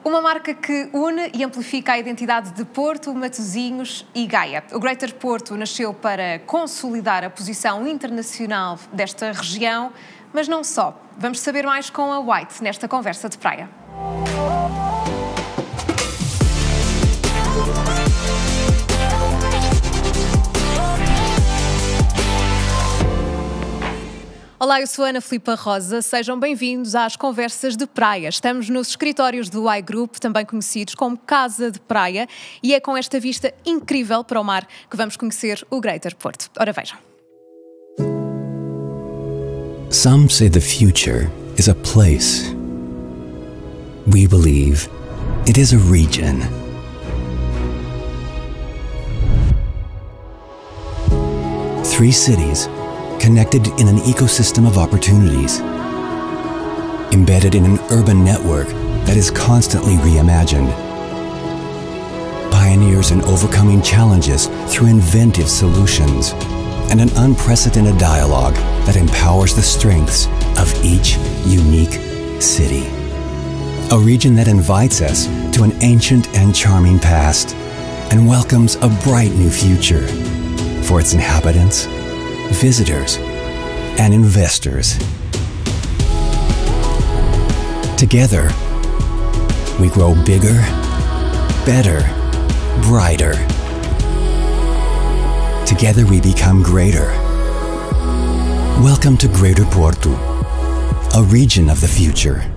Uma marca que une e amplifica a identidade de Porto, Matosinhos e Gaia. O Greater Porto nasceu para consolidar a posição internacional desta região, mas não só. Vamos saber mais com a White nesta conversa de praia. Olá, eu sou Ana Filipa Rosa, sejam bem-vindos às Conversas de Praia. Estamos nos escritórios do iGroup, também conhecidos como Casa de Praia, e é com esta vista incrível para o mar que vamos conhecer o Greater Porto. Ora vejam. Some say the future is a place. We believe it is a region. Three cities connected in an ecosystem of opportunities, embedded in an urban network that is constantly reimagined. Pioneers in overcoming challenges through inventive solutions, and an unprecedented dialogue that empowers the strengths of each unique city. A region that invites us to an ancient and charming past and welcomes a bright new future for its inhabitants, visitors, and investors. Together, we grow bigger, better, brighter. Together we become greater. Welcome to Greater Porto, a region of the future.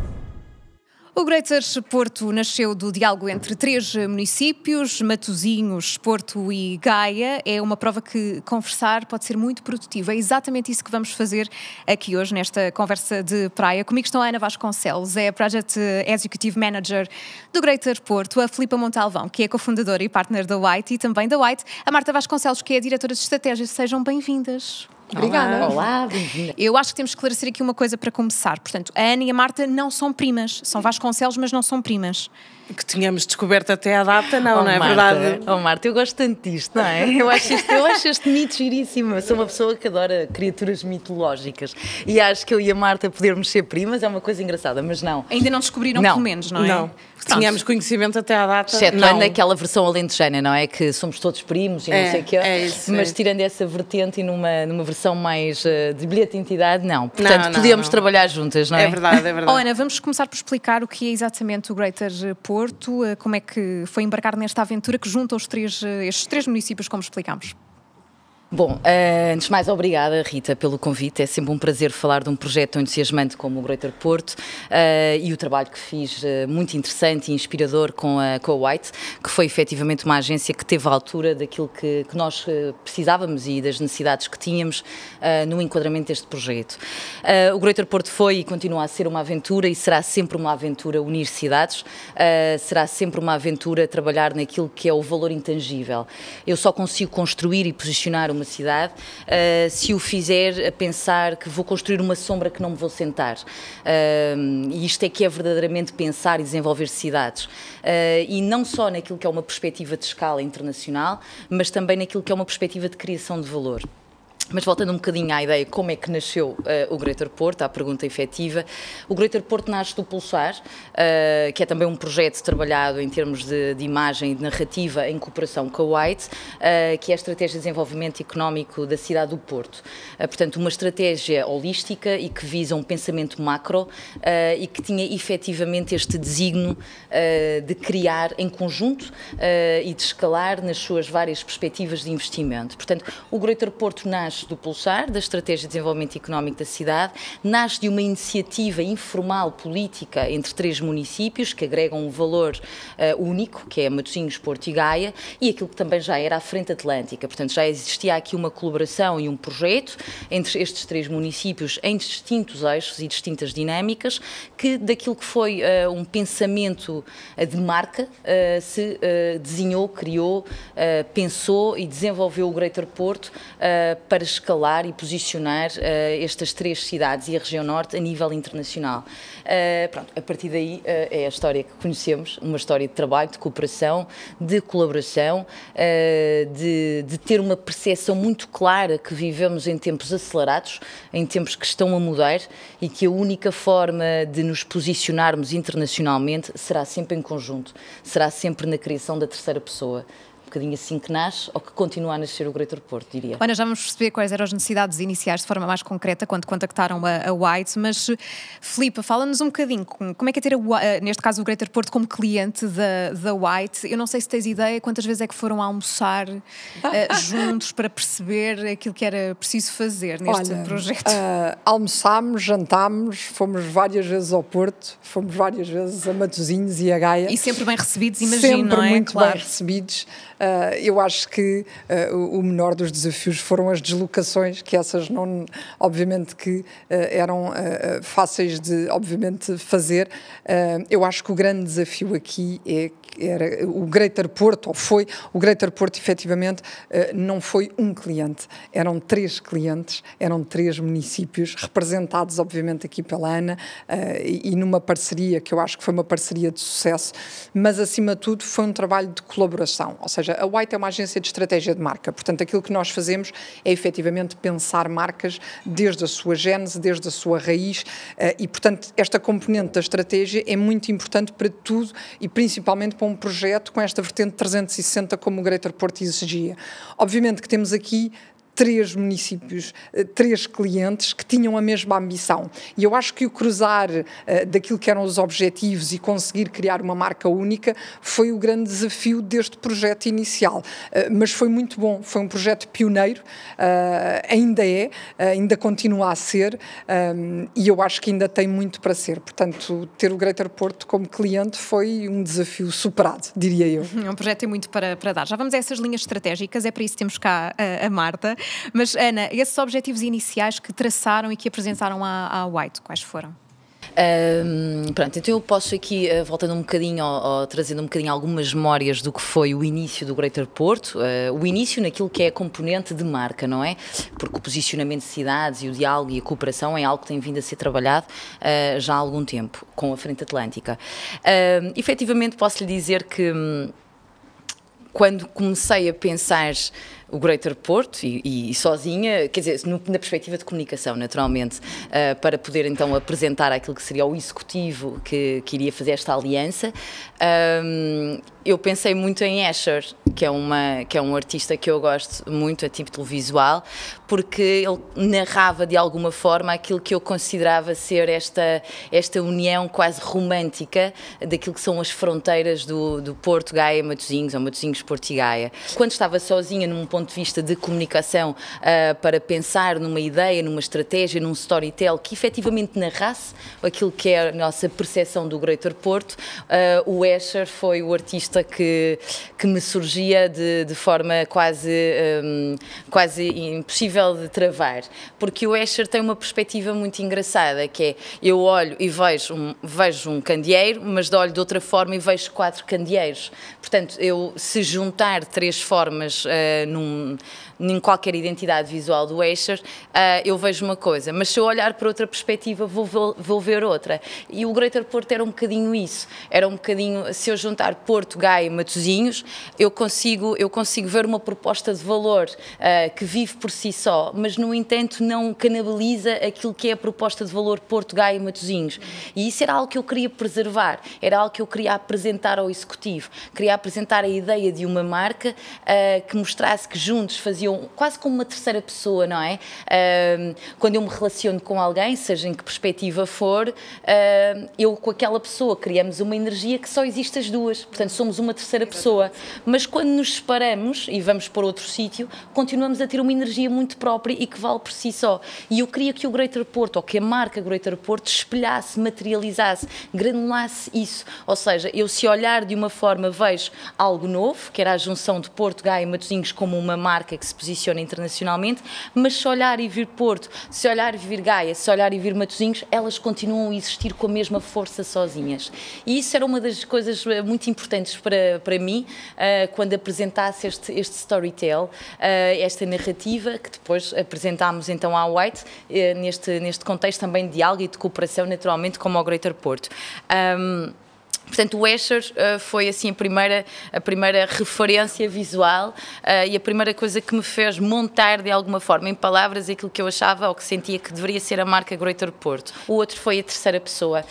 O Greater Porto nasceu do diálogo entre três municípios, Matosinhos, Porto e Gaia. É uma prova que conversar pode ser muito produtivo. É exatamente isso que vamos fazer aqui hoje, nesta conversa de praia. Comigo estão a Ana Vasconcelos, é a Project Executive Manager do Greater Porto, a Filipa Montalvão, que é cofundadora e partner da White, e também da White, a Marta Vasconcelos, que é a diretora de estratégia. Sejam bem-vindas. Obrigada. Olá, bem-vinda. Eu acho que temos que esclarecer aqui uma coisa para começar. Portanto, a Ana e a Marta não são primas. São Vasconcelos, mas não são primas. Que tínhamos descoberto até à data, não é verdade? Marta, eu gosto tanto disto, não é? Eu acho este mito giríssimo. Eu sou uma pessoa que adora criaturas mitológicas e acho que eu e a Marta podermos ser primas é uma coisa engraçada, mas não. Ainda não descobriram, pelo menos, não é? Não. Tínhamos conhecimento até à data. Excetuando aquela versão alentejana, não é? Que somos todos primos e não sei o quê. Isso, mas tirando essa vertente e numa versão mais de bilhete de identidade, não. Portanto, podíamos trabalhar juntas, não é? É verdade, é verdade. Ana, vamos começar por explicar o que é exatamente o Greater Porto, como é que foi embarcar nesta aventura que junta estes três municípios, como explicámos. Bom, antes de mais, obrigada, Rita, pelo convite. É sempre um prazer falar de um projeto tão entusiasmante como o Greater Porto e o trabalho que fiz, muito interessante e inspirador com a White, que foi efetivamente uma agência que teve à altura daquilo que nós precisávamos e das necessidades que tínhamos no enquadramento deste projeto. O Greater Porto foi e continua a ser uma aventura e será sempre uma aventura unir cidades, será sempre uma aventura trabalhar naquilo que é o valor intangível. Eu só consigo construir e posicionar uma cidade, se o fizer a pensar que vou construir uma sombra que não me vou sentar. E isto é que é verdadeiramente pensar e desenvolver cidades. E não só naquilo que é uma perspectiva de escala internacional, mas também naquilo que é uma perspectiva de criação de valor. Mas voltando um bocadinho à ideia, como é que nasceu o Greater Porto, à pergunta efetiva, o Greater Porto nasce do Pulsar, que é também um projeto trabalhado em termos de imagem e de narrativa em cooperação com a White, que é a Estratégia de Desenvolvimento Económico da cidade do Porto. Portanto, uma estratégia holística e que visa um pensamento macro e que tinha efetivamente este desígnio de criar em conjunto e de escalar nas suas várias perspectivas de investimento. Portanto, o Greater Porto nasce do Pulsar, da Estratégia de Desenvolvimento Económico da cidade, nasce de uma iniciativa informal política entre três municípios que agregam um valor único, que é Matosinhos, Porto e Gaia, e aquilo que também já era a Frente Atlântica. Portanto, já existia aqui uma colaboração e um projeto entre estes três municípios em distintos eixos e distintas dinâmicas, que daquilo que foi um pensamento de marca se desenhou, criou, pensou e desenvolveu o Greater Porto para escalar e posicionar estas 3 cidades e a região norte a nível internacional. Pronto, a partir daí é a história que conhecemos, uma história de trabalho, de cooperação, de colaboração, de ter uma percepção muito clara que vivemos em tempos acelerados, em tempos que estão a mudar e que a única forma de nos posicionarmos internacionalmente será sempre em conjunto, será sempre na criação da terceira pessoa. Um bocadinho assim que nasce ou que continua a nascer o Greater Porto, diria. Ana, já vamos perceber quais eram as necessidades iniciais de forma mais concreta quando contactaram a White, mas Filipe, fala-nos um bocadinho como é que é ter, neste caso, o Greater Porto como cliente da White. Eu não sei se tens ideia quantas vezes é que foram almoçar juntos para perceber aquilo que era preciso fazer neste projeto. Almoçámos, jantámos, fomos várias vezes ao Porto, fomos várias vezes a Matosinhos e a Gaia. E sempre bem recebidos, imagino, sempre não é? Muito claro. Bem recebidos. Eu acho que o menor dos desafios foram as deslocações, que essas não, obviamente que eram fáceis de, obviamente, fazer. Eu acho que o grande desafio aqui era o Greater Porto, ou foi o Greater Porto, efetivamente, não foi um cliente, eram 3 clientes, eram 3 municípios, representados, obviamente, aqui pela Ana, e numa parceria, que eu acho que foi uma parceria de sucesso, mas, acima de tudo, foi um trabalho de colaboração, ou seja, a White é uma agência de estratégia de marca, portanto, aquilo que nós fazemos é, efetivamente, pensar marcas desde a sua gênese, desde a sua raiz, e, portanto, esta componente da estratégia é muito importante para tudo, e principalmente para um projeto com esta vertente 360 como o Greater Porto exigia. Obviamente que temos aqui 3 municípios, 3 clientes que tinham a mesma ambição. E eu acho que o cruzar daquilo que eram os objetivos e conseguir criar uma marca única foi o grande desafio deste projeto inicial. Mas foi muito bom, foi um projeto pioneiro, ainda continua a ser, e eu acho que ainda tem muito para ser. Portanto, ter o Greater Porto como cliente foi um desafio superado, diria eu. É um projeto que tem muito para dar. Já vamos a essas linhas estratégicas, é para isso que temos cá a Marta. Mas, Ana, esses objetivos iniciais que traçaram e que apresentaram à White, quais foram? Pronto, então eu posso aqui, voltando um bocadinho, ou trazendo um bocadinho algumas memórias do que foi o início do Greater Porto, o início naquilo que é a componente de marca, não é? Porque o posicionamento de cidades e o diálogo e a cooperação é algo que tem vindo a ser trabalhado já há algum tempo, com a Frente Atlântica. Efetivamente posso lhe dizer que quando comecei a pensar o Greater Porto e sozinha, quer dizer, na perspectiva de comunicação, naturalmente, para poder então apresentar aquilo que seria o executivo que iria fazer esta aliança, eu pensei muito em Escher, que é um artista que eu gosto muito a título visual, porque ele narrava de alguma forma aquilo que eu considerava ser esta união quase romântica daquilo que são as fronteiras do Porto, Gaia, Matosinhos, ou Matosinhos, Porto e Gaia. Quando estava sozinha num ponto de vista de comunicação para pensar numa ideia, numa estratégia, num storytell que efetivamente narrasse aquilo que é a nossa percepção do Greater Porto, o Escher foi o artista que me surgia de forma quase impossível de travar, porque o Escher tem uma perspectiva muito engraçada, que é, eu olho e vejo um candeeiro, mas olho de outra forma e vejo 4 candeeiros. Portanto, se juntar 3 formas em qualquer identidade visual do Escher, eu vejo uma coisa, mas se eu olhar para outra perspectiva vou ver outra. E o Greater Porto era um bocadinho isso, era um bocadinho, se eu juntar Porto, Gaia e Matosinhos, eu consigo ver uma proposta de valor que vive por si só, mas no entanto não canibaliza aquilo que é a proposta de valor Porto, Gaia e Matosinhos. E isso era algo que eu queria preservar, era algo que eu queria apresentar ao executivo, queria apresentar a ideia de uma marca que mostrasse que juntos faziam quase como uma terceira pessoa, não é? Quando eu me relaciono com alguém, seja em que perspectiva for, eu com aquela pessoa criamos uma energia que só existe as duas, portanto somos uma terceira pessoa, mas quando nos separamos e vamos para outro sítio, continuamos a ter uma energia muito própria e que vale por si só. E eu queria que o Greater Porto, ou que a marca Greater Porto, espelhasse, materializasse, granulasse isso, ou seja, eu se olhar de uma forma vejo algo novo, que era a junção de Porto, Gaia e Matosinhos como uma uma marca que se posiciona internacionalmente, mas se olhar e vir Porto, se olhar e vir Gaia, se olhar e vir Matosinhos, elas continuam a existir com a mesma força sozinhas. E isso era uma das coisas muito importantes para mim, quando apresentasse este storytell, esta narrativa, que depois apresentámos então à White, neste contexto também de diálogo e de cooperação, naturalmente, como ao Greater Porto. Portanto, o Escher foi assim a primeira referência visual e a primeira coisa que me fez montar de alguma forma em palavras aquilo que eu achava ou que sentia que deveria ser a marca Greater Porto. O outro foi a terceira pessoa.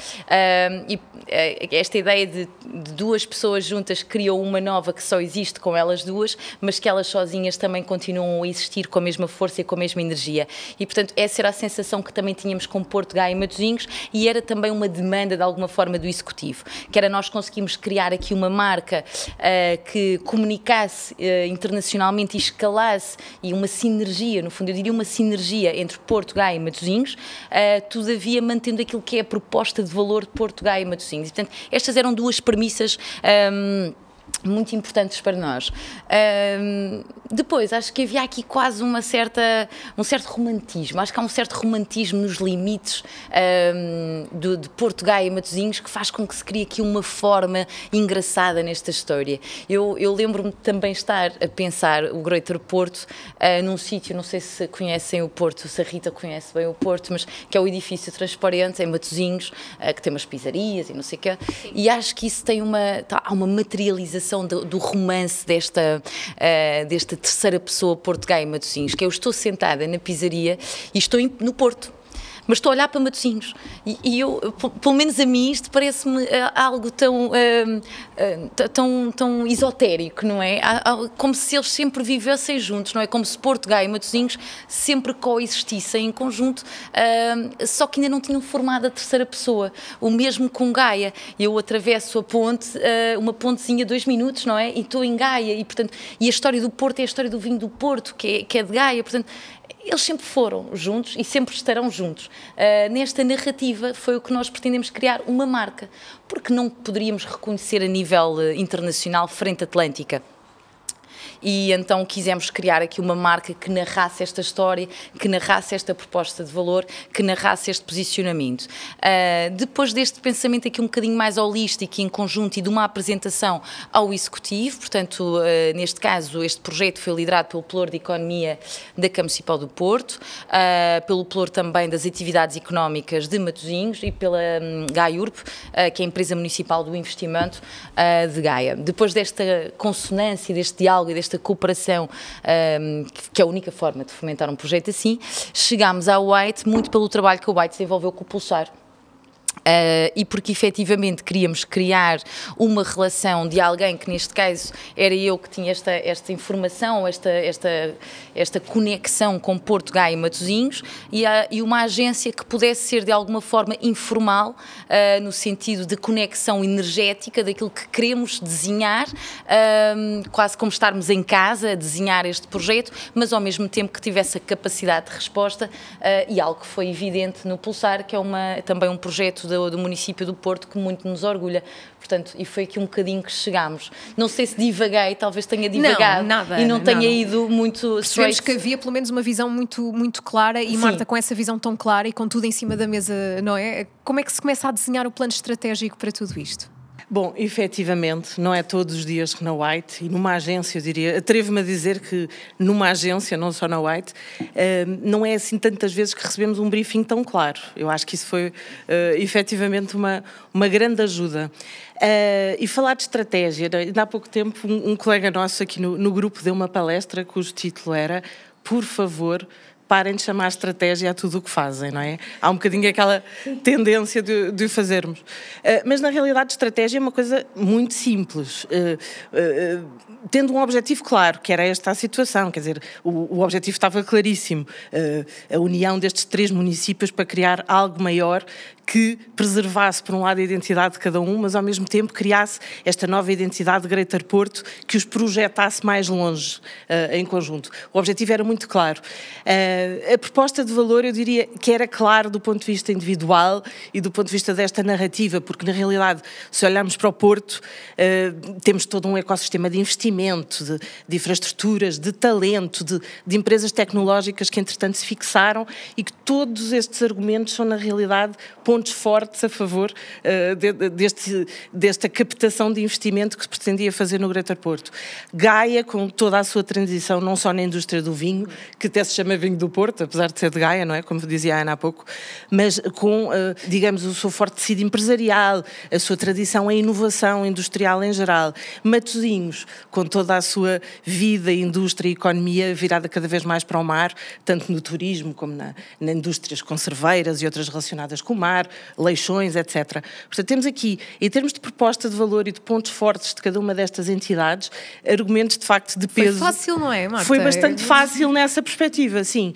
E esta ideia de duas pessoas juntas criou uma nova que só existe com elas duas, mas que elas sozinhas também continuam a existir com a mesma força e com a mesma energia. E, portanto, essa era a sensação que também tínhamos com Porto, Gaia e Matosinhos, e era também uma demanda de alguma forma do executivo, que era nós conseguimos criar aqui uma marca que comunicasse internacionalmente e escalasse, e uma sinergia, no fundo eu diria uma sinergia entre Porto, Gaia e Matosinhos, todavia mantendo aquilo que é a proposta de valor de Porto, Gaia e Matosinhos. E, portanto, estas eram duas premissas muito importantes para nós. Depois, acho que havia aqui quase um certo romantismo. Acho que há um certo romantismo nos limites de Porto, Gaia e Matosinhos, que faz com que se crie aqui uma forma engraçada nesta história. Eu lembro-me também estar a pensar o Greater Porto num sítio, não sei se conhecem o Porto, se a Rita conhece bem o Porto, mas que é o edifício transparente em Matosinhos, que tem umas pizzarias e não sei o quê, e acho que isso tem há uma materialização do romance desta terceira pessoa Porto, Gaia e Matosinhos, que eu estou sentada na pizzaria e estou no Porto, mas estou a olhar para Matosinhos e eu, pelo menos a mim, isto parece-me algo tão esotérico, não é? Como se eles sempre vivessem juntos, não é? Como se Porto, Gaia e Matosinhos sempre coexistissem em conjunto, só que ainda não tinham formado a terceira pessoa. O mesmo com Gaia. Eu atravesso a ponte, uma pontezinha 2 minutos, não é? E estou em Gaia, e portanto, e a história do Porto é a história do vinho do Porto, que é de Gaia, portanto, eles sempre foram juntos e sempre estarão juntos. Nesta narrativa foi o que nós pretendemos criar, uma marca, porque não poderíamos reconhecer a nível internacional frente atlântica. E então quisemos criar aqui uma marca que narrasse esta história, que narrasse esta proposta de valor, que narrasse este posicionamento. Depois deste pensamento aqui um bocadinho mais holístico e em conjunto e de uma apresentação ao executivo, portanto, neste caso, este projeto foi liderado pelo Pelour de Economia da Câmara Municipal do Porto, pelo Pelour também das Atividades Económicas de Matosinhos e pela GAIURP, que é a Empresa Municipal do Investimento de Gaia. Depois desta consonância, deste diálogo e desta cooperação, que é a única forma de fomentar um projeto assim, chegámos à White muito pelo trabalho que a White desenvolveu com o Pulsar. E porque efetivamente queríamos criar uma relação de alguém que neste caso era eu que tinha esta informação, esta conexão com Porto, Gaia e Matosinhos, e uma agência que pudesse ser de alguma forma informal, no sentido de conexão energética daquilo que queremos desenhar, quase como estarmos em casa a desenhar este projeto, mas ao mesmo tempo que tivesse a capacidade de resposta, e algo que foi evidente no Pulsar, que é também um projeto do município do Porto que muito nos orgulha. Portanto, e foi aqui um bocadinho que chegámos. Não sei se divaguei, talvez tenha divagado, não, nada, e não tenha ido muito percebemos straight. Que havia pelo menos uma visão muito, muito clara, e sim. Marta, com essa visão tão clara e com tudo em cima da mesa, não é? Como é que se começa a desenhar o plano estratégico para tudo isto? Bom, efetivamente, não é todos os dias que na White, e numa agência, eu diria, atrevo-me a dizer que numa agência, não só na White, não é assim tantas vezes que recebemos um briefing tão claro. Eu acho que isso foi efetivamente uma grande ajuda. E falar de estratégia, ainda há pouco tempo um colega nosso aqui no grupo deu uma palestra cujo título era "Por favor, parem de chamar estratégia a tudo o que fazem", não é? Há um bocadinho aquela tendência de o fazermos. Mas, na realidade, estratégia é uma coisa muito simples. Tendo um objetivo claro, que era esta a situação, quer dizer, o objetivo estava claríssimo. A união destes 3 municípios para criar algo maior que preservasse, por um lado, a identidade de cada um, mas ao mesmo tempo criasse esta nova identidade de Greater Porto, que os projetasse mais longe em conjunto. O objetivo era muito claro. A proposta de valor, eu diria que era claro do ponto de vista individual e do ponto de vista desta narrativa, porque na realidade, se olharmos para o Porto, temos todo um ecossistema de investimento, de infraestruturas, de talento, de empresas tecnológicas que entretanto se fixaram e que todos estes argumentos são na realidade pontos fortes a favor desta captação de investimento que se pretendia fazer no Greater Porto. Gaia, com toda a sua transição, não só na indústria do vinho, que até se chama vinho do Porto, apesar de ser de Gaia, não é? Como dizia a Ana há pouco, mas com, digamos, o seu forte tecido empresarial, a sua tradição em inovação industrial em geral. Matosinhos, com toda a sua vida, indústria e economia virada cada vez mais para o mar, tanto no turismo como na indústrias conserveiras e outras relacionadas com o mar, leixões, etc. Portanto, temos aqui, em termos de proposta de valor e de pontos fortes de cada uma destas entidades, argumentos de facto de peso. Foi fácil, não é, Marta? Foi bastante fácil nessa perspectiva, sim.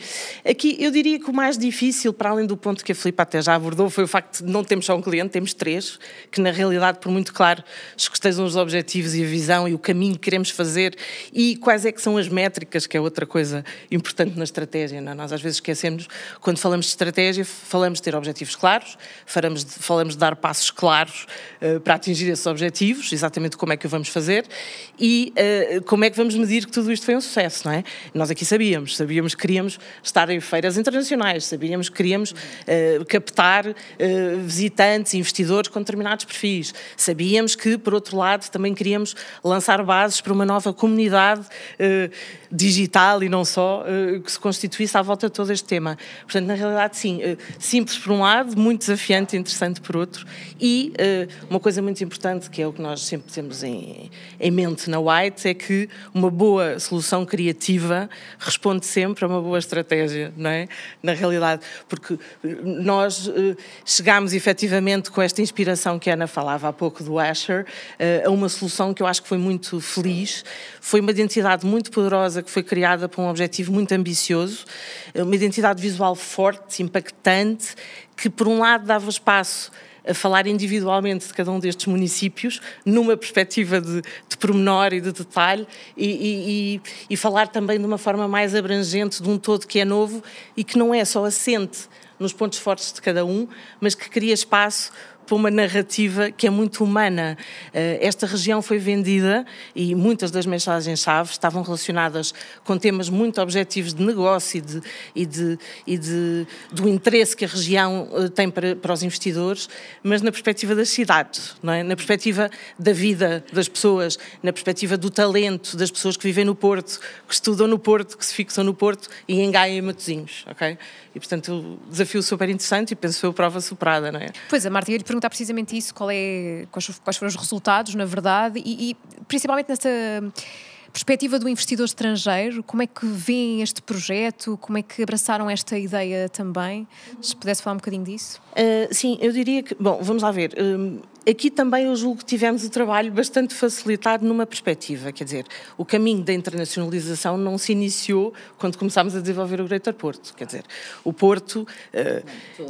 Aqui eu diria que o mais difícil, para além do ponto que a Filipe até já abordou, foi o facto de não termos só um cliente, temos 3, que na realidade, por muito claro, escutejam os objetivos e a visão e o caminho que queremos fazer e quais é que são as métricas, que é outra coisa importante na estratégia, não é? Nós às vezes esquecemos, quando falamos de estratégia, falamos de ter objetivos claros, falamos de dar passos claros para atingir esses objetivos, exatamente como é que o vamos fazer e como é que vamos medir que tudo isto foi um sucesso, não é? Nós aqui sabíamos que queríamos estar em feiras internacionais, sabíamos que queríamos captar visitantes, investidores com determinados perfis, sabíamos que, por outro lado, também queríamos lançar bases para uma nova comunidade digital e não só, que se constituísse à volta de todo este tema. Portanto, na realidade, sim, simples por um lado, muito desafiante e interessante por outro, e uma coisa muito importante, que é o que nós sempre temos em mente na White, é que uma boa solução criativa responde sempre a uma boa estratégia, não é? Na realidade, porque nós chegámos efetivamente com esta inspiração que a Ana falava há pouco do Asher, a uma solução que eu acho que foi muito feliz, foi uma identidade muito poderosa que foi criada para um objetivo muito ambicioso, uma identidade visual forte, impactante, que por um lado dava espaço a falar individualmente de cada um destes municípios, numa perspectiva de pormenor e de detalhe, e falar também de uma forma mais abrangente de um todo que é novo e que não é só assente nos pontos fortes de cada um, mas que cria espaço para uma narrativa que é muito humana. Esta região foi vendida e muitas das mensagens-chave estavam relacionadas com temas muito objetivos de negócio do interesse que a região tem para os investidores, mas na perspectiva das cidades, não é? Na perspectiva da vida das pessoas, na perspectiva do talento das pessoas que vivem no Porto, que estudam no Porto, que se fixam no Porto e em Gaia e Matosinhos, ok? E, portanto, o desafio super interessante e penso eu prova superada, não é? Pois, a Marta ia lhe perguntar precisamente isso, quais foram os resultados, na verdade, e principalmente nessa perspectiva do investidor estrangeiro, como é que veem este projeto, como é que abraçaram esta ideia também? Se pudesse falar um bocadinho disso. Sim, eu diria que, bom, vamos lá ver. Aqui também eu julgo que tivemos o trabalho bastante facilitado numa perspectiva, quer dizer, o caminho da internacionalização não se iniciou quando começámos a desenvolver o Greater Porto, quer dizer, o Porto...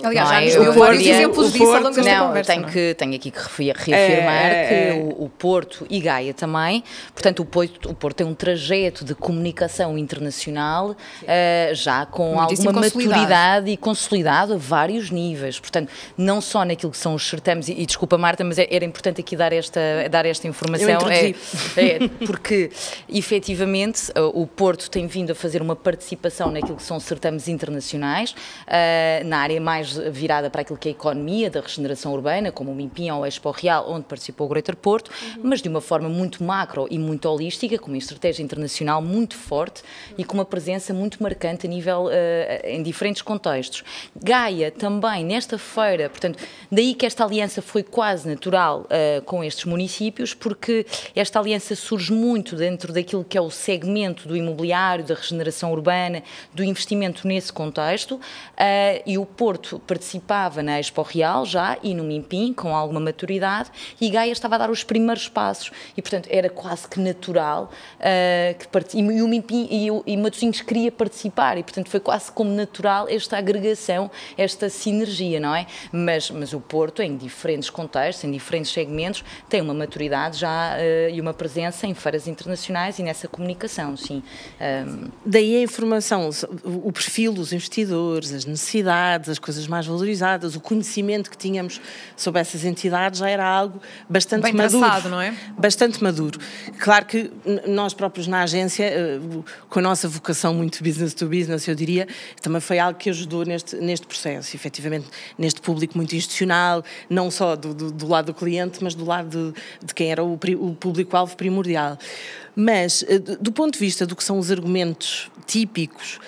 Aliás, já nos deu vários exemplos disso ao longo desta conversa. Tenho aqui que reafirmar que o Porto e Gaia também, portanto o Porto tem um trajeto de comunicação internacional já com alguma maturidade e consolidado a vários níveis, portanto, não só naquilo que são os certames, e desculpa Marta, mas era importante aqui dar esta informação, porque efetivamente o Porto tem vindo a fazer uma participação naquilo que são certames internacionais, na área mais virada para aquilo que é a economia da regeneração urbana, como o Mimpim ou o Expo Real, onde participou o Greater Porto, mas de uma forma muito macro e muito holística, com uma estratégia internacional muito forte e com uma presença muito marcante a nível, em diferentes contextos. Gaia também, nesta feira, portanto, daí que esta aliança foi quase natural com estes municípios, porque esta aliança surge muito dentro daquilo que é o segmento do imobiliário, da regeneração urbana, do investimento nesse contexto, e o Porto participava na Expo Real já e no MIMPIM com alguma maturidade, e Gaia estava a dar os primeiros passos e, portanto, era quase que natural e o MIMPIM e Matosinhos queria participar e, portanto, foi quase como natural esta agregação, esta sinergia, não é? Mas o Porto, em diferentes contextos, em diferentes segmentos, tem uma maturidade já e uma presença em feiras internacionais e nessa comunicação, sim. Daí a informação, o perfil dos investidores, as necessidades, as coisas mais valorizadas, o conhecimento que tínhamos sobre essas entidades já era algo bastante bem maduro. traçado, não é? Bastante maduro. Claro que nós próprios na agência, com a nossa vocação muito business to business, eu diria, também foi algo que ajudou neste processo, efetivamente, neste público muito institucional, não só do lado do cliente, mas do lado de quem era o público-alvo primordial. Mas, do ponto de vista do que são os argumentos típicos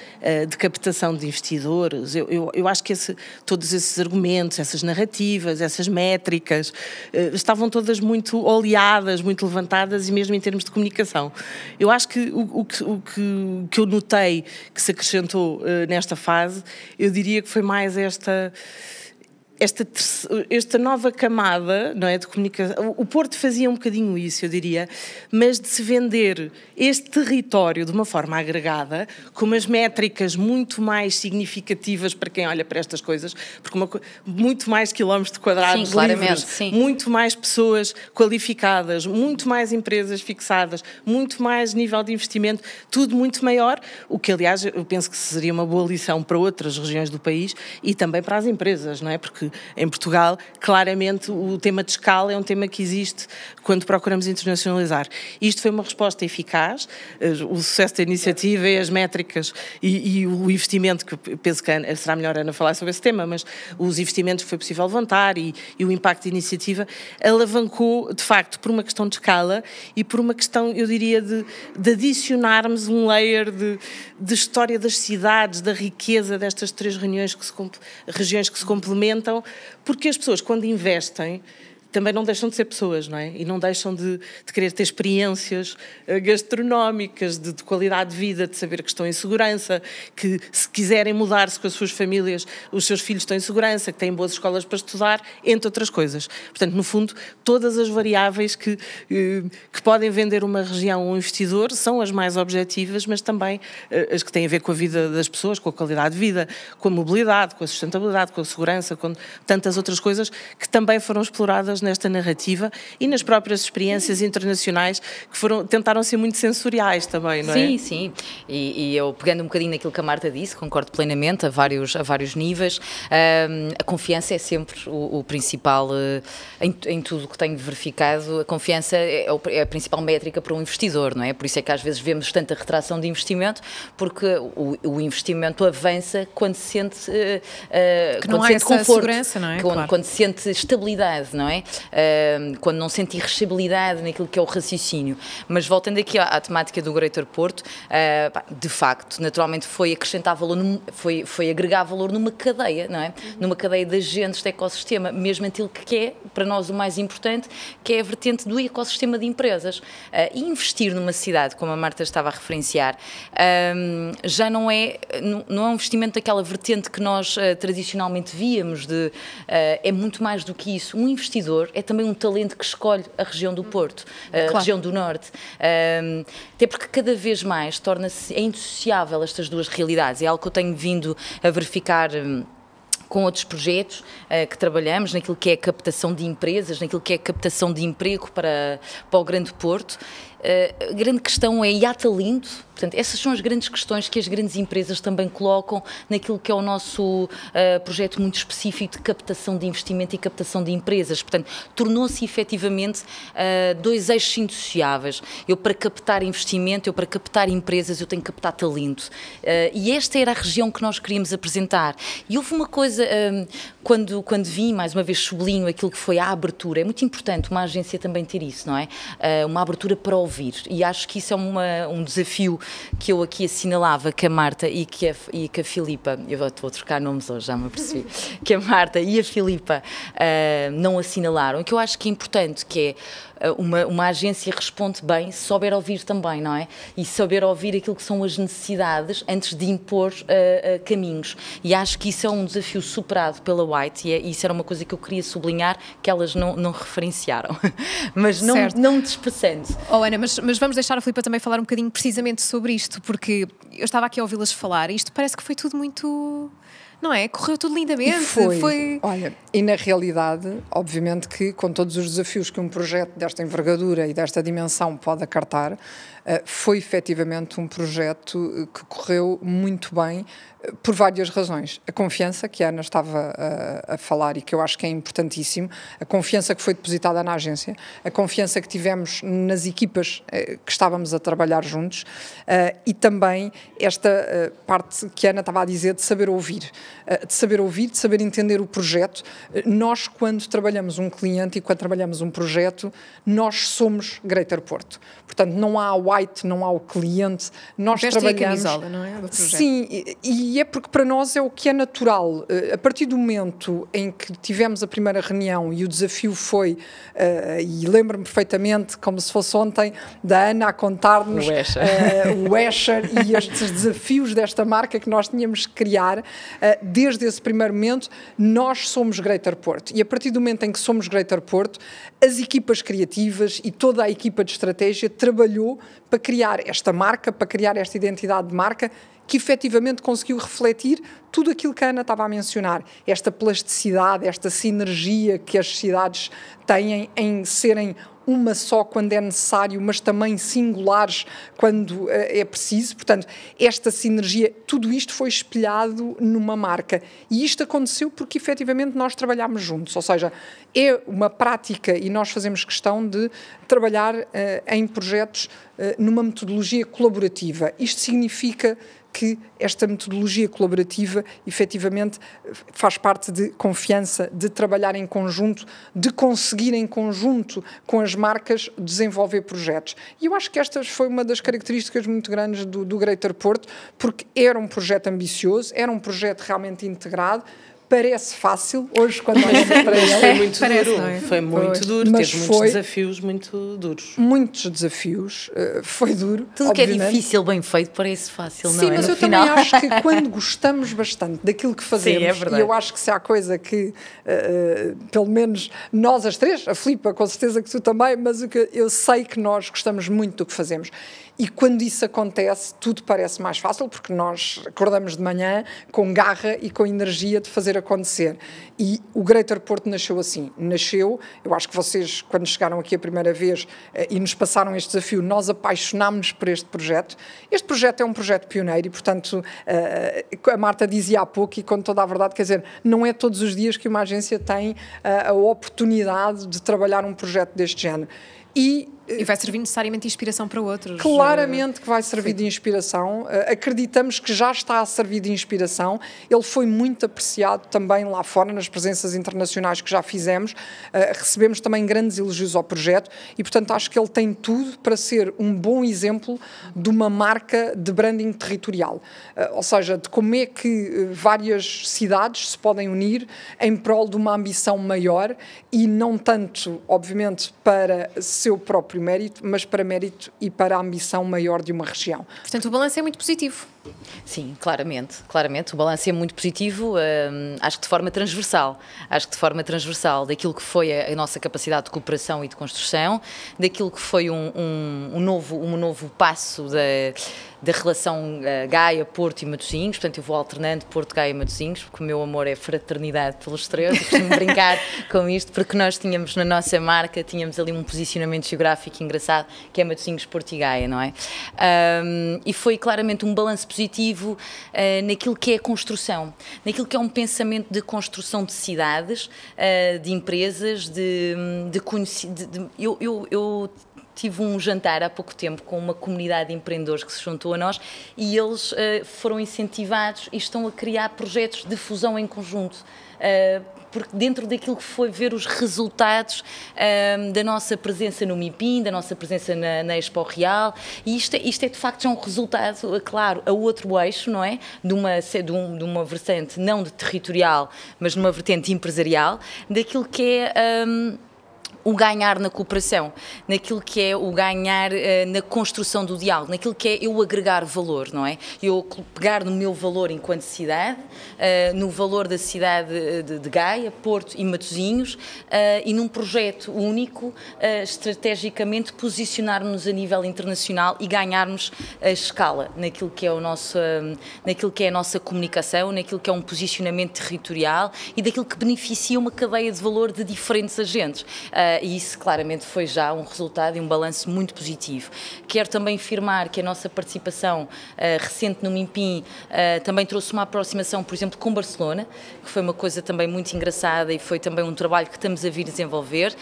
de captação de investidores, eu acho que todos esses argumentos, essas narrativas, essas métricas, estavam todas muito oleadas, muito levantadas, e mesmo em termos de comunicação. Eu acho que o que eu notei que se acrescentou nesta fase, eu diria que foi mais esta nova camada, não é, de comunicação. O Porto fazia um bocadinho isso, eu diria, mas de se vender este território de uma forma agregada, com umas métricas muito mais significativas para quem olha para estas coisas, porque muito mais quilómetros quadrados livres, muito mais pessoas qualificadas, muito mais empresas fixadas, muito mais nível de investimento, tudo muito maior, o que, aliás, eu penso que seria uma boa lição para outras regiões do país e também para as empresas, não é? Porque em Portugal, claramente, o tema de escala é um tema que existe quando procuramos internacionalizar. Isto foi uma resposta eficaz, o sucesso da iniciativa e as métricas e o investimento, que penso que será melhor Ana falar sobre esse tema, mas os investimentos que foi possível levantar e o impacto da iniciativa alavancou, de facto, por uma questão de escala e por uma questão, eu diria, de adicionarmos um layer de história das cidades, da riqueza destas três regiões que se complementam, porque as pessoas, quando investem, também não deixam de ser pessoas, não é? E não deixam de querer ter experiências gastronómicas, de qualidade de vida, de saber que estão em segurança, que se quiserem mudar-se com as suas famílias, os seus filhos estão em segurança, que têm boas escolas para estudar, entre outras coisas. Portanto, no fundo, todas as variáveis que podem vender uma região a um investidor são as mais objetivas, mas também as que têm a ver com a vida das pessoas, com a qualidade de vida, com a mobilidade, com a sustentabilidade, com a segurança, com tantas outras coisas que também foram exploradas nesta narrativa e nas próprias experiências internacionais que tentaram ser muito sensoriais também, não é? Sim, sim. E eu, pegando um bocadinho naquilo que a Marta disse, concordo plenamente, a vários níveis. A confiança é sempre o principal, em tudo o que tenho verificado, a confiança é a principal métrica para um investidor, não é? Por isso é que às vezes vemos tanta retração de investimento, porque o investimento avança quando se sente que não há essa conforto, segurança, não é? Quando se sente estabilidade, não é? Quando não sente irresponsabilidade naquilo que é o raciocínio. Mas voltando aqui à temática do Greater Porto, de facto, naturalmente foi acrescentar valor, foi agregar valor numa cadeia, não é? Numa cadeia de agentes do ecossistema, mesmo aquilo que é, para nós, o mais importante, que é a vertente do ecossistema de empresas. E investir numa cidade, como a Marta estava a referenciar, já não é um investimento daquela vertente que nós tradicionalmente víamos, é muito mais do que isso. Um investidor é também um talento que escolhe a região do Porto, a região do Norte. Até porque cada vez mais torna-se indissociável estas duas realidades. É algo que eu tenho vindo a verificar com outros projetos que trabalhamos, naquilo que é a captação de empresas, naquilo que é a captação de emprego para o Grande Porto. A grande questão é, e há talento? Portanto, essas são as grandes questões que as grandes empresas também colocam naquilo que é o nosso projeto muito específico de captação de investimento e captação de empresas. Portanto, tornou-se efetivamente dois eixos indissociáveis. Eu, para captar investimento, para captar empresas, eu tenho que captar talento. E esta era a região que nós queríamos apresentar. E houve uma coisa quando vim, mais uma vez sublinho aquilo que foi a abertura, é muito importante uma agência também ter isso, não é? Uma abertura para ouvir, e acho que isso é um desafio que eu aqui assinalava que a Marta e que a Filipa, eu vou trocar nomes hoje, já me apercebi, que a Marta e a Filipa não assinalaram, que eu acho que é importante, que é uma agência responde bem se souber ouvir também, não é? E saber ouvir aquilo que são as necessidades antes de impor caminhos. E acho que isso é um desafio superado pela White, e isso era uma coisa que eu queria sublinhar, que elas não referenciaram. Mas não despassando. Ana, mas vamos deixar a Filipa também falar um bocadinho precisamente sobre isto, porque eu estava aqui a ouvi-las falar e isto parece que foi tudo muito... Não é? Correu tudo lindamente. Foi. Olha, e na realidade, obviamente que com todos os desafios que um projeto desta envergadura e desta dimensão pode acartar, foi efetivamente um projeto que correu muito bem por várias razões. A confiança que a Ana estava a falar e que eu acho que é importantíssimo, a confiança que foi depositada na agência, a confiança que tivemos nas equipas que estávamos a trabalhar juntos, e também esta parte que a Ana estava a dizer de saber ouvir, de saber entender o projeto. Nós, quando trabalhamos um cliente e quando trabalhamos um projeto, nós somos Greater Porto. Portanto, não há o White, não há o cliente, nós trabalhamos... É a camisola, não é? Do projeto. Sim, e é porque para nós é o que é natural. A partir do momento em que tivemos a primeira reunião e o desafio foi, e lembro-me perfeitamente, como se fosse ontem, da Ana a contar-nos o Escher e estes desafios desta marca que nós tínhamos que criar, desde esse primeiro momento, nós somos Greater Porto. E a partir do momento em que somos Greater Porto, as equipas criativas e toda a equipa de estratégia trabalhou para criar esta marca, para criar esta identidade de marca, que efetivamente conseguiu refletir tudo aquilo que a Ana estava a mencionar. Esta plasticidade, esta sinergia que as cidades têm em serem uma só quando é necessário, mas também singulares quando é preciso. Portanto, esta sinergia, tudo isto foi espelhado numa marca. E isto aconteceu porque, efetivamente, nós trabalhámos juntos. Ou seja, é uma prática e nós fazemos questão de trabalhar em projetos numa metodologia colaborativa. Isto significa que esta metodologia colaborativa efetivamente faz parte de confiança, de trabalhar em conjunto, de conseguir em conjunto com as marcas desenvolver projetos. E eu acho que esta foi uma das características muito grandes do Greater Porto, porque era um projeto ambicioso, era um projeto realmente integrado. Parece fácil, hoje quando olhamos para ele... Foi muito duro, foi muito duro, teve muitos desafios muito duros. Muitos desafios, foi duro. Tudo obviamente. Que é difícil, bem feito, parece fácil, não é? Sim, mas eu também acho que quando gostamos bastante daquilo que fazemos, sim, é verdade. E eu acho que se há coisa que, pelo menos nós as três, a Filipa, com certeza que tu também, mas o que eu sei que nós gostamos muito do que fazemos. E quando isso acontece, tudo parece mais fácil, porque nós acordamos de manhã com garra e com energia de fazer acontecer. E o Greater Porto nasceu assim. Nasceu, eu acho que vocês, quando chegaram aqui a primeira vez e nos passaram este desafio, nós apaixonámos-nos por este projeto. Este projeto é um projeto pioneiro e, portanto, a Marta dizia há pouco, e com toda a verdade, quer dizer, não é todos os dias que uma agência tem a oportunidade de trabalhar um projeto deste género. E vai servir necessariamente de inspiração para outros. Claramente que vai servir de inspiração. Acreditamos que já está a servir de inspiração. Ele foi muito apreciado também lá fora, nas presenças internacionais que já fizemos. Recebemos também grandes elogios ao projeto e, portanto, acho que ele tem tudo para ser um bom exemplo de uma marca de branding territorial. Ou seja, de como é que várias cidades se podem unir em prol de uma ambição maior e não tanto, obviamente, para seu próprio mérito, mas para mérito e para a ambição maior de uma região. Portanto, o balanço é muito positivo. Sim, claramente, o balanço é muito positivo, acho que de forma transversal, daquilo que foi a nossa capacidade de cooperação e de construção, daquilo que foi um novo passo da relação Gaia, Porto e Matosinhos. Portanto, eu vou alternando Porto, Gaia e Matosinhos, porque o meu amor é fraternidade pelos três, eu costumo brincar com isto, porque nós tínhamos na nossa marca, tínhamos ali um posicionamento geográfico engraçado, que é Matosinhos, Porto e Gaia, não é? E foi claramente um balanço positivo naquilo que é a construção, naquilo que é um pensamento de construção de cidades, de empresas, eu tive um jantar há pouco tempo com uma comunidade de empreendedores que se juntou a nós e eles foram incentivados e estão a criar projetos de fusão em conjunto. Porque dentro daquilo que foi ver os resultados da nossa presença no MIPIM, da nossa presença na Expo Real, e isto é de facto já um resultado, claro, a outro eixo, não é? De uma vertente não de territorial, mas de uma vertente empresarial, daquilo que é o ganhar na cooperação, naquilo que é o ganhar na construção do diálogo, naquilo que é eu agregar valor, não é? Eu pegar no meu valor enquanto cidade, no valor da cidade de Gaia, Porto e Matosinhos, e num projeto único, estrategicamente posicionarmos a nível internacional e ganharmos a escala naquilo que é naquilo que é a nossa comunicação, naquilo que é um posicionamento territorial e daquilo que beneficia uma cadeia de valor de diferentes agentes. E isso claramente foi já um resultado e um balanço muito positivo. Quero também afirmar que a nossa participação recente no MIPIM também trouxe uma aproximação, por exemplo, com Barcelona, que foi uma coisa também muito engraçada e foi também um trabalho que estamos a vir desenvolver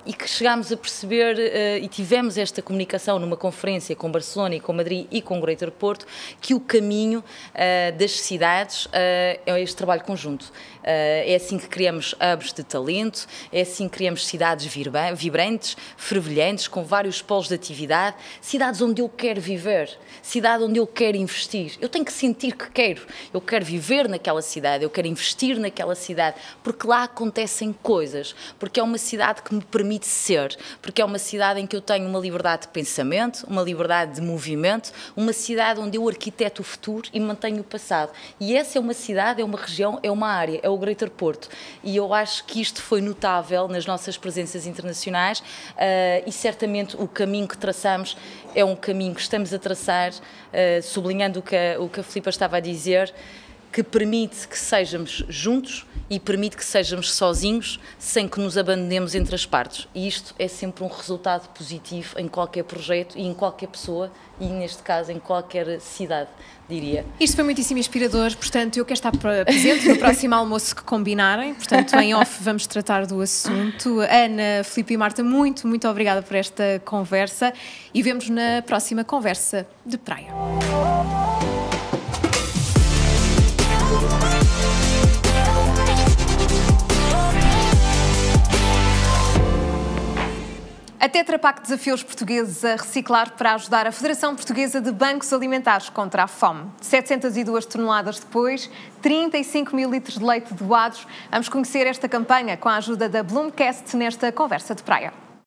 e que chegámos a perceber e tivemos esta comunicação numa conferência com Barcelona e com Madrid e com Greater Porto, que o caminho das cidades é este trabalho conjunto. É assim que criamos hubs de talento, é assim que criamos cidades vibrantes, fervilhantes, com vários polos de atividade, cidades onde eu quero viver, cidade onde eu quero investir. Eu tenho que sentir que quero. Eu quero viver naquela cidade, eu quero investir naquela cidade, porque lá acontecem coisas, porque é uma cidade que me permite ser, porque é uma cidade em que eu tenho uma liberdade de pensamento, uma liberdade de movimento, uma cidade onde eu arquiteto o futuro e mantenho o passado. E essa é uma cidade, é uma região, é uma área, é o Greater Porto. E eu acho que isto foi notável nas nossas presenças internacionais e certamente o caminho que traçamos é um caminho que estamos a traçar, sublinhando o que a Filipa estava a dizer, que permite que sejamos juntos e permite que sejamos sozinhos sem que nos abandonemos entre as partes. E isto é sempre um resultado positivo em qualquer projeto e em qualquer pessoa e, neste caso, em qualquer cidade, diria. Isto foi muitíssimo inspirador, portanto, eu quero estar presente no próximo almoço que combinarem, portanto, em off vamos tratar do assunto. Ana, Filipe e Marta, muito, muito obrigada por esta conversa e vemos na próxima conversa de praia. A Tetra Pak desafiou os portugueses a reciclar para ajudar a Federação Portuguesa de Bancos Alimentares contra a fome. 702 toneladas depois, 35 mil litros de leite doados. Vamos conhecer esta campanha com a ajuda da Bloomcast nesta conversa de praia.